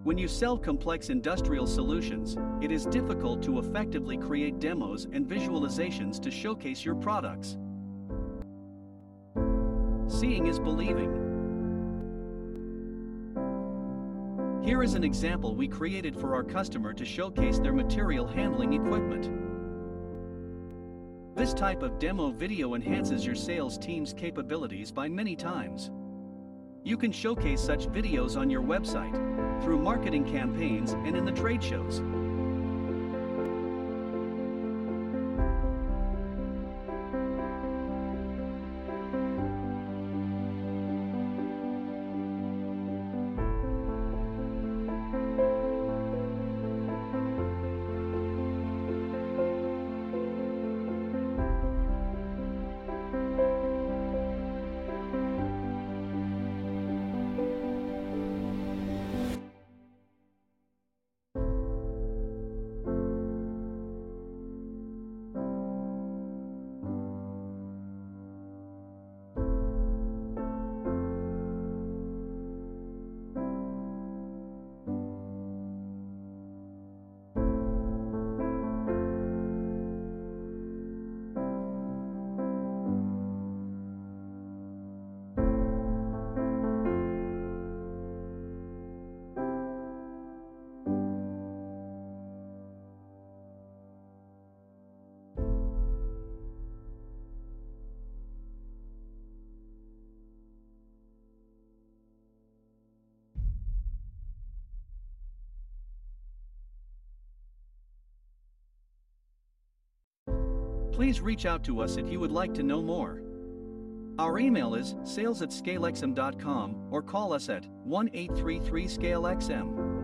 When you sell complex industrial solutions, it is difficult to effectively create demos and visualizations to showcase your products. Seeing is believing. Here is an example we created for our customer to showcase their material handling equipment. This type of demo video enhances your sales team's capabilities by many times. You can showcase such videos on your website, through marketing campaigns, and in the trade shows. Please reach out to us if you would like to know more. Our email is sales@scalexm.com or call us at 1-833-SCALE-XM.